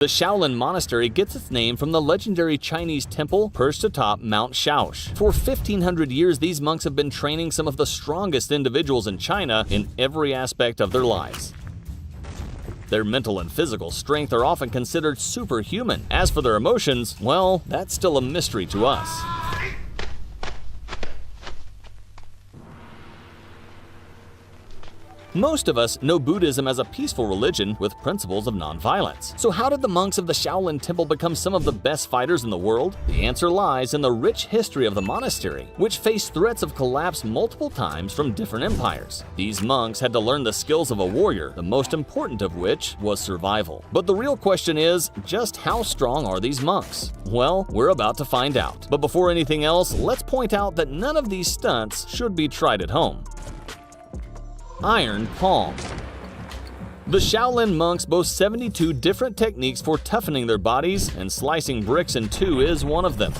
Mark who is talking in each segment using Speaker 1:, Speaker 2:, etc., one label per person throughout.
Speaker 1: The Shaolin Monastery gets its name from the legendary Chinese temple perched atop Mount Shaoshi. For 1,500 years, these monks have been training some of the strongest individuals in China in every aspect of their lives. Their mental and physical strength are often considered superhuman. As for their emotions, well, that's still a mystery to us. Most of us know Buddhism as a peaceful religion with principles of nonviolence. So how did the monks of the Shaolin Temple become some of the best fighters in the world? The answer lies in the rich history of the monastery, which faced threats of collapse multiple times from different empires. These monks had to learn the skills of a warrior, the most important of which was survival. But the real question is, just how strong are these monks? Well, we're about to find out. But before anything else, let's point out that none of these stunts should be tried at home. Iron palm. The Shaolin monks boast 72 different techniques for toughening their bodies, and slicing bricks in two is one of them.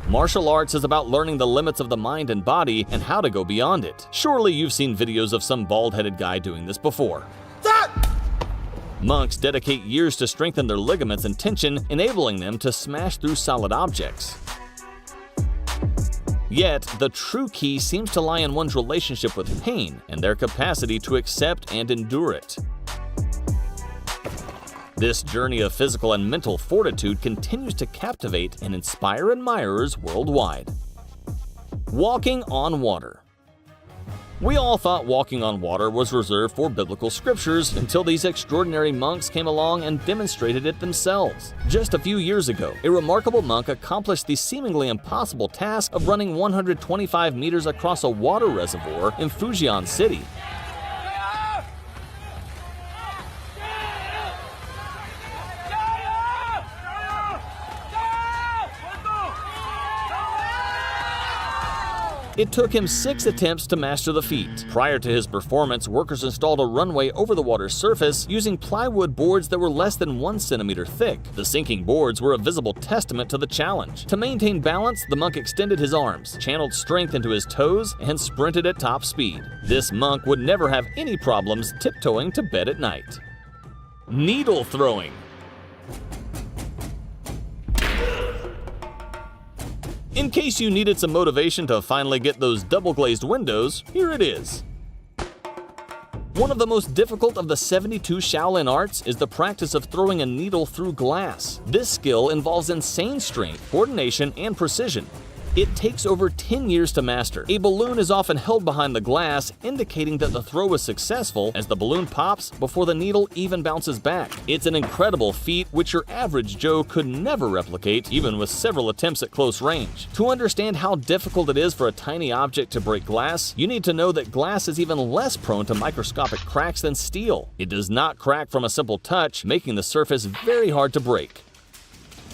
Speaker 1: Martial arts is about learning the limits of the mind and body and how to go beyond it. Surely you've seen videos of some bald-headed guy doing this before. Monks dedicate years to strengthen their ligaments and tension, enabling them to smash through solid objects. Yet, the true key seems to lie in one's relationship with pain and their capacity to accept and endure it. This journey of physical and mental fortitude continues to captivate and inspire admirers worldwide. Walking on water. We all thought walking on water was reserved for biblical scriptures until these extraordinary monks came along and demonstrated it themselves. Just a few years ago, a remarkable monk accomplished the seemingly impossible task of running 125 meters across a water reservoir in Fujian City. It took him 6 attempts to master the feat. Prior to his performance, workers installed a runway over the water's surface using plywood boards that were less than 1 centimeter thick. The sinking boards were a visible testament to the challenge. To maintain balance, the monk extended his arms, channeled strength into his toes, and sprinted at top speed. This monk would never have any problems tiptoeing to bed at night. Needle throwing. In case you needed some motivation to finally get those double-glazed windows, here it is. One of the most difficult of the 72 Shaolin arts is the practice of throwing a needle through glass. This skill involves insane strength, coordination, and precision. It takes over 10 years to master. A balloon is often held behind the glass, indicating that the throw is successful as the balloon pops before the needle even bounces back. It's an incredible feat which your average Joe could never replicate, even with several attempts at close range. To understand how difficult it is for a tiny object to break glass, you need to know that glass is even less prone to microscopic cracks than steel. It does not crack from a simple touch, making the surface very hard to break.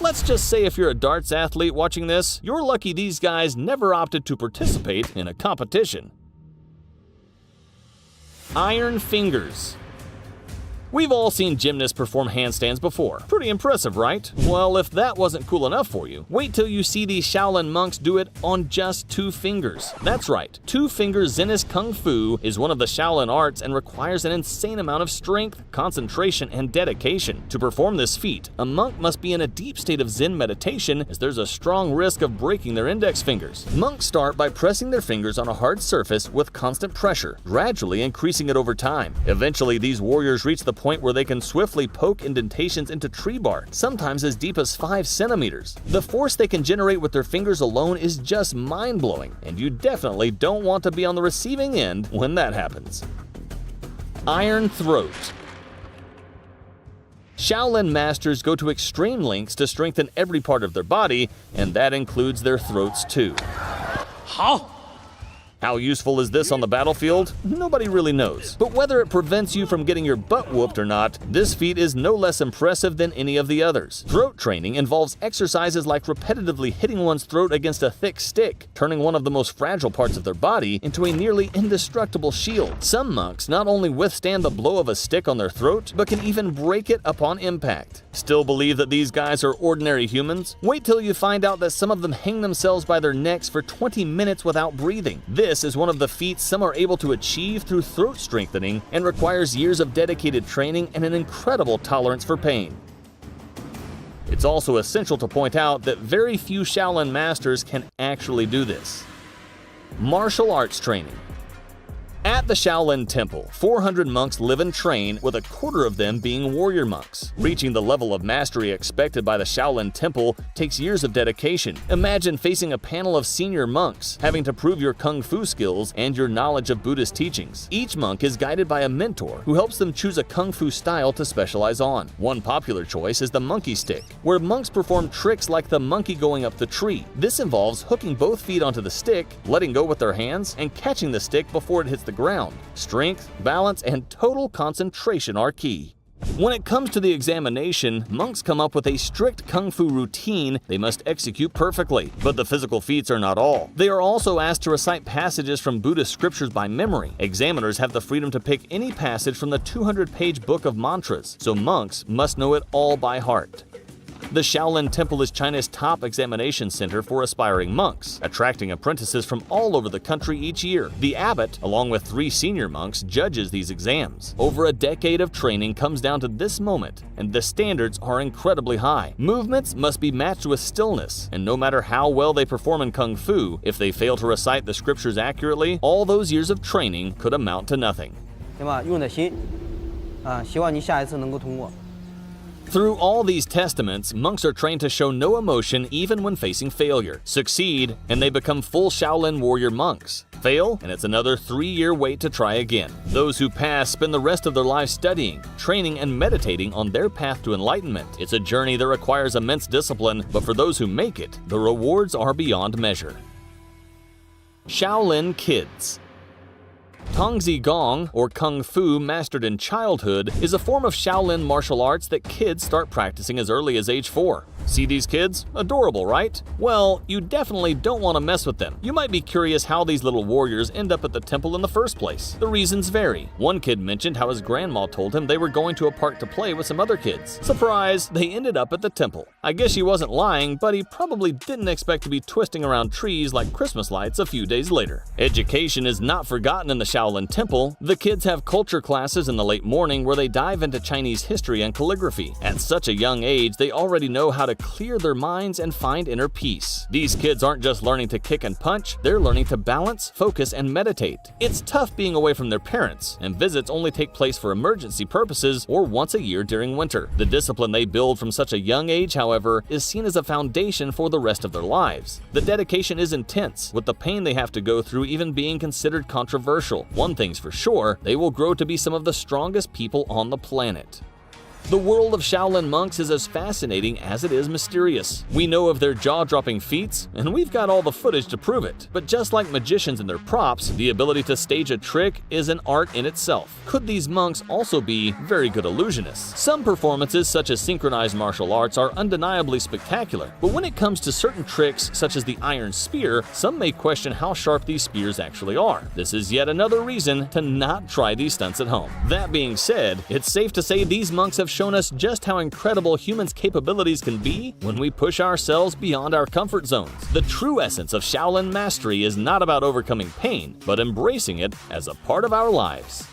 Speaker 1: Let's just say if you're a darts athlete watching this, you're lucky these guys never opted to participate in a competition. Iron fingers. We've all seen gymnasts perform handstands before. Pretty impressive, right? Well, if that wasn't cool enough for you, wait till you see these Shaolin monks do it on just 2 fingers. That's right, 2-finger Zenist Kung Fu is one of the Shaolin arts and requires an insane amount of strength, concentration, and dedication. To perform this feat, a monk must be in a deep state of Zen meditation, as there's a strong risk of breaking their index fingers. Monks start by pressing their fingers on a hard surface with constant pressure, gradually increasing it over time. Eventually, these warriors reach the point where they can swiftly poke indentations into tree bark, sometimes as deep as 5 centimeters. The force they can generate with their fingers alone is just mind-blowing, and you definitely don't want to be on the receiving end when that happens. Iron throat. Shaolin masters go to extreme lengths to strengthen every part of their body, and that includes their throats too. How useful is this on the battlefield? Nobody really knows. But whether it prevents you from getting your butt whooped or not, this feat is no less impressive than any of the others. Throat training involves exercises like repetitively hitting one's throat against a thick stick, turning one of the most fragile parts of their body into a nearly indestructible shield. Some monks not only withstand the blow of a stick on their throat, but can even break it upon impact. Still believe that these guys are ordinary humans? Wait till you find out that some of them hang themselves by their necks for 20 minutes without breathing. This This is one of the feats some are able to achieve through throat strengthening and requires years of dedicated training and an incredible tolerance for pain. It's also essential to point out that very few Shaolin masters can actually do this. Martial arts training. At the Shaolin Temple, 400 monks live and train, with a quarter of them being warrior monks. Reaching the level of mastery expected by the Shaolin Temple takes years of dedication. Imagine facing a panel of senior monks, having to prove your kung fu skills and your knowledge of Buddhist teachings. Each monk is guided by a mentor who helps them choose a kung fu style to specialize on. One popular choice is the monkey stick, where monks perform tricks like the monkey going up the tree. This involves hooking both feet onto the stick, letting go with their hands, and catching the stick before it hits the ground. Strength, balance, and total concentration are key. When it comes to the examination, monks come up with a strict kung fu routine they must execute perfectly. But the physical feats are not all. They are also asked to recite passages from Buddhist scriptures by memory. Examiners have the freedom to pick any passage from the 200-page book of mantras, so monks must know it all by heart. The Shaolin Temple is China's top examination center for aspiring monks, attracting apprentices from all over the country each year. The abbot, along with 3 senior monks, judges these exams. Over a decade of training comes down to this moment, and the standards are incredibly high. Movements must be matched with stillness, and no matter how well they perform in kung fu, if they fail to recite the scriptures accurately, all those years of training could amount to nothing.
Speaker 2: 对吧？用的心，希望你下一次能够通过。
Speaker 1: Through all these testaments, monks are trained to show no emotion even when facing failure. Succeed, and they become full Shaolin warrior monks. Fail, and it's another 3-year wait to try again. Those who pass spend the rest of their lives studying, training, and meditating on their path to enlightenment. It's a journey that requires immense discipline, but for those who make it, the rewards are beyond measure. Shaolin Kids. Tongzi Gong, or Kung Fu mastered in childhood, is a form of Shaolin martial arts that kids start practicing as early as age 4. See these kids? Adorable, right? Well, you definitely don't want to mess with them. You might be curious how these little warriors end up at the temple in the first place. The reasons vary. One kid mentioned how his grandma told him they were going to a park to play with some other kids. Surprise, they ended up at the temple. I guess he wasn't lying, but he probably didn't expect to be twisting around trees like Christmas lights a few days later. Education is not forgotten in the Shaolin Temple. The kids have culture classes in the late morning where they dive into Chinese history and calligraphy. At such a young age, they already know how to clear their minds and find inner peace. These kids aren't just learning to kick and punch, they're learning to balance, focus, and meditate. It's tough being away from their parents, and visits only take place for emergency purposes or once a year during winter. The discipline they build from such a young age, however, is seen as a foundation for the rest of their lives. The dedication is intense, with the pain they have to go through even being considered controversial. One thing's for sure, they will grow to be some of the strongest people on the planet. The world of Shaolin monks is as fascinating as it is mysterious. We know of their jaw-dropping feats, and we've got all the footage to prove it. But just like magicians and their props, the ability to stage a trick is an art in itself. Could these monks also be very good illusionists? Some performances, such as synchronized martial arts, are undeniably spectacular, but when it comes to certain tricks, such as the iron spear, some may question how sharp these spears actually are. This is yet another reason to not try these stunts at home. That being said, it's safe to say these monks have shown us just how incredible humans' capabilities can be when we push ourselves beyond our comfort zones. The true essence of Shaolin mastery is not about overcoming pain, but embracing it as a part of our lives.